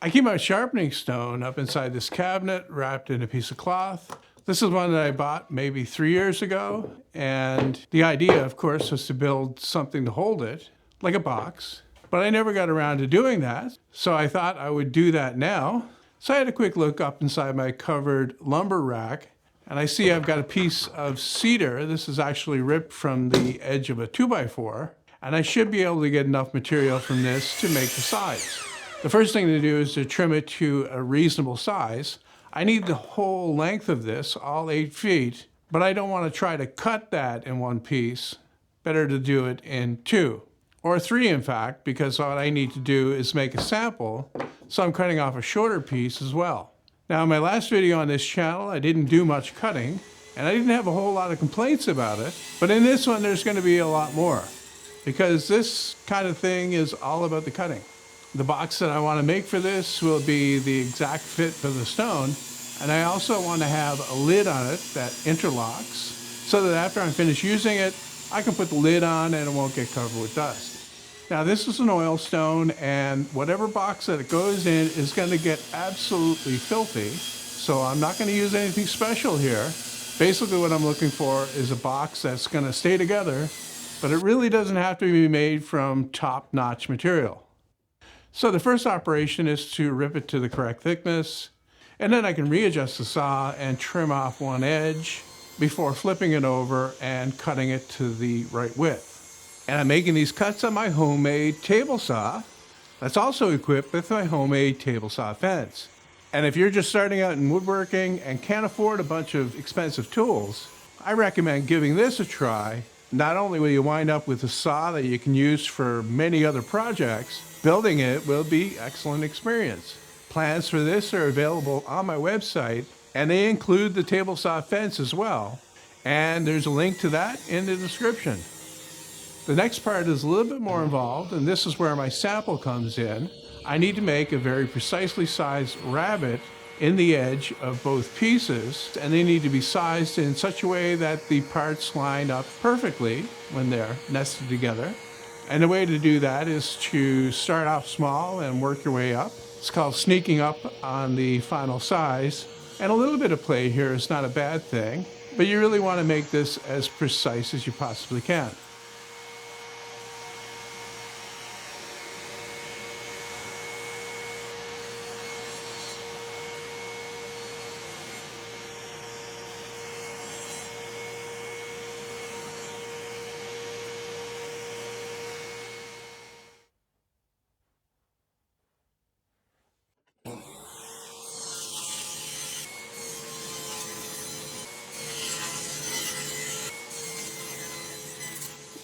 I keep my sharpening stone up inside this cabinet wrapped in a piece of cloth. This is one that I bought maybe 3 years ago, and the idea, of course, was to build something to hold it, like a box. But I never got around to doing that, so I thought I would do that now. So I had a quick look up inside my covered lumber rack, and I see I've got a piece of cedar. This is actually ripped from the edge of a 2x4, and I should be able to get enough material from this to make the sides. The first thing to do is to trim it to a reasonable size. I need the whole length of this, all 8 feet, but I don't want to try to cut that in one piece. Better to do it in 2, or 3 in fact, because what I need to do is make a sample, so I'm cutting off a shorter piece as well. Now, in my last video on this channel, I didn't do much cutting, and I didn't have a whole lot of complaints about it, but in this one there's going to be a lot more, because this kind of thing is all about the cutting. The box that I want to make for this will be the exact fit for the stone, and I also want to have a lid on it that interlocks so that after I'm finished using it, I can put the lid on and it won't get covered with dust. Now, this is an oil stone, and whatever box that it goes in is going to get absolutely filthy, so I'm not going to use anything special here. Basically what I'm looking for is a box that's going to stay together, but it really doesn't have to be made from top-notch material. So the first operation is to rip it to the correct thickness, and then I can readjust the saw and trim off one edge before flipping it over and cutting it to the right width. And I'm making these cuts on my homemade table saw that's also equipped with my homemade table saw fence. And if you're just starting out in woodworking and can't afford a bunch of expensive tools, I recommend giving this a try. Not only will you wind up with a saw that you can use for many other projects, building it will be an excellent experience. Plans for this are available on my website, and they include the table saw fence as well. And there's a link to that in the description. The next part is a little bit more involved, and this is where my sample comes in. I need to make a very precisely sized rabbet in the edge of both pieces, and they need to be sized in such a way that the parts line up perfectly when they're nested together. And the way to do that is to start off small and work your way up. It's called sneaking up on the final size. And a little bit of play here is not a bad thing, but you really want to make this as precise as you possibly can.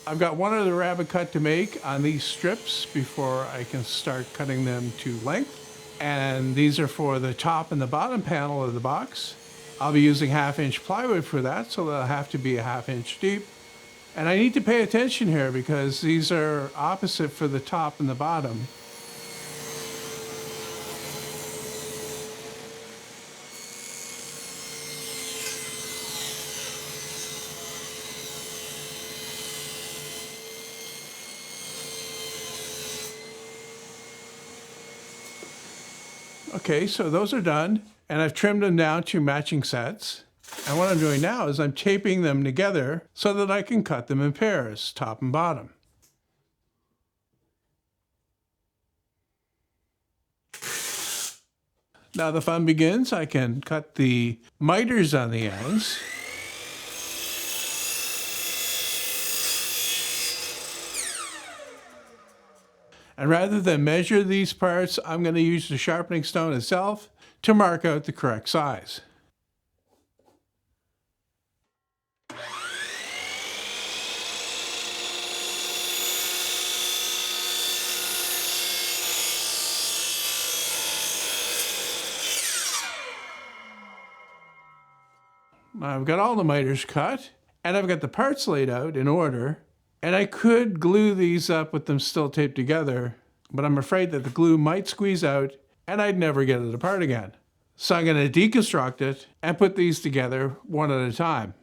I've got one other rabbet cut to make on these strips before I can start cutting them to length. And these are for the top and the bottom panel of the box. I'll be using 1/2-inch plywood for that, so they'll have to be a 1/2 inch deep. And I need to pay attention here because these are opposite for the top and the bottom. Okay, so those are done, and I've trimmed them down to matching sets. And what I'm doing now is I'm taping them together so that I can cut them in pairs, top and bottom. Now the fun begins. I can cut the miters on the ends. And rather than measure these parts, I'm going to use the sharpening stone itself to mark out the correct size. I've got all the miters cut, and I've got the parts laid out in order, and I could glue these up with them still taped together, but I'm afraid that the glue might squeeze out and I'd never get it apart again. So I'm going to deconstruct it and put these together one at a time.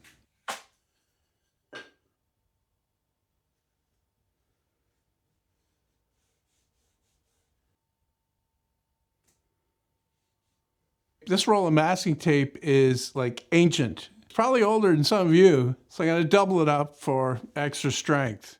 This roll of masking tape is like ancient. It's probably older than some of you, so I'm gonna double it up for extra strength.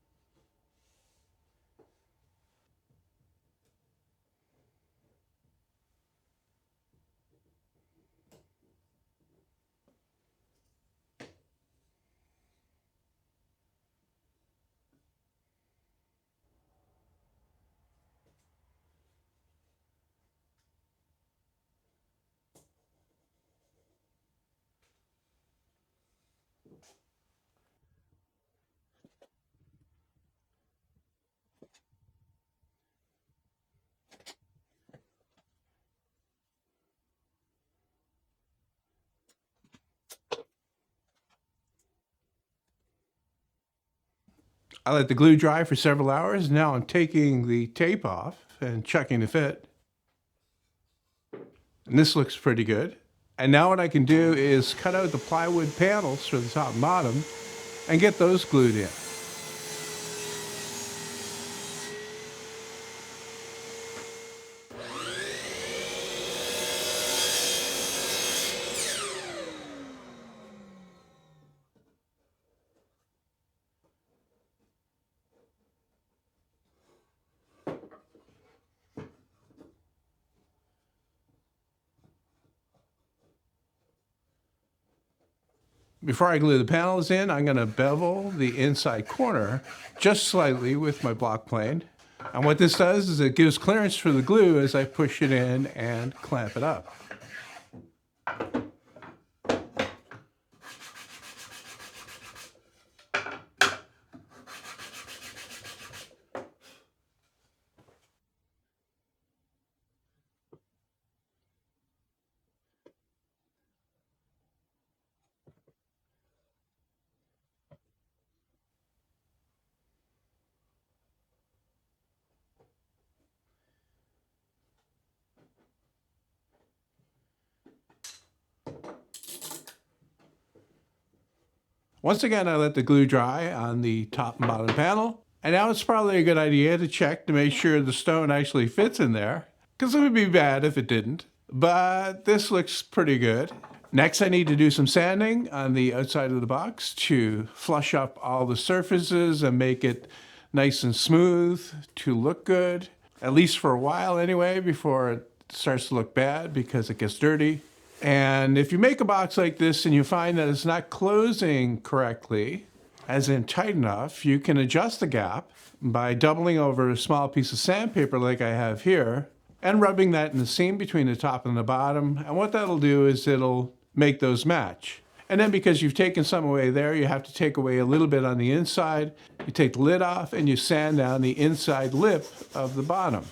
I let the glue dry for several hours. Now I'm taking the tape off and checking the fit. And this looks pretty good. And now what I can do is cut out the plywood panels for the top and bottom and get those glued in. Before I glue the panels in, I'm going to bevel the inside corner just slightly with my block plane. And what this does is it gives clearance for the glue as I push it in and clamp it up. Once again, I let the glue dry on the top and bottom panel. And now it's probably a good idea to check to make sure the stone actually fits in there, because it would be bad if it didn't. But this looks pretty good. Next, I need to do some sanding on the outside of the box to flush up all the surfaces and make it nice and smooth to look good, at least for a while anyway, before it starts to look bad because it gets dirty. And if you make a box like this and you find that it's not closing correctly, as in tight enough, you can adjust the gap by doubling over a small piece of sandpaper like I have here and rubbing that in the seam between the top and the bottom. And what that'll do is it'll make those match. And then because you've taken some away there, you have to take away a little bit on the inside. You take the lid off and you sand down the inside lip of the bottom.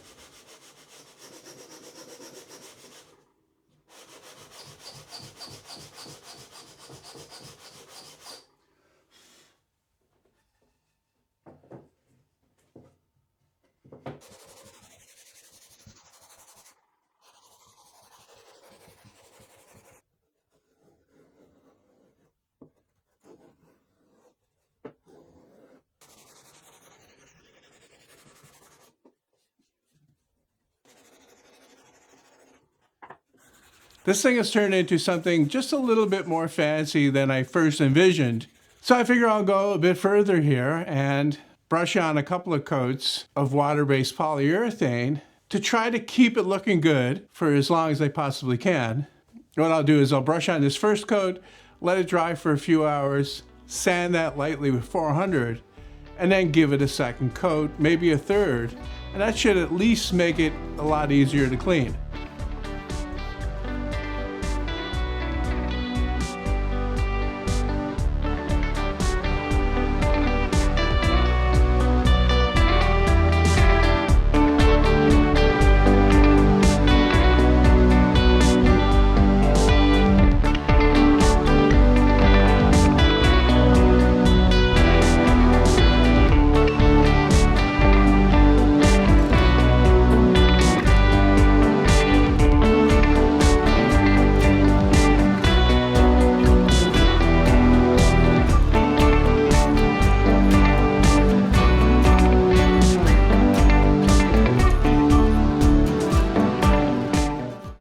This thing has turned into something just a little bit more fancy than I first envisioned. So I figure I'll go a bit further here and brush on a couple of coats of water-based polyurethane to try to keep it looking good for as long as I possibly can. What I'll do is I'll brush on this first coat, let it dry for a few hours, sand that lightly with 400, and then give it a second coat, maybe a third, and that should at least make it a lot easier to clean.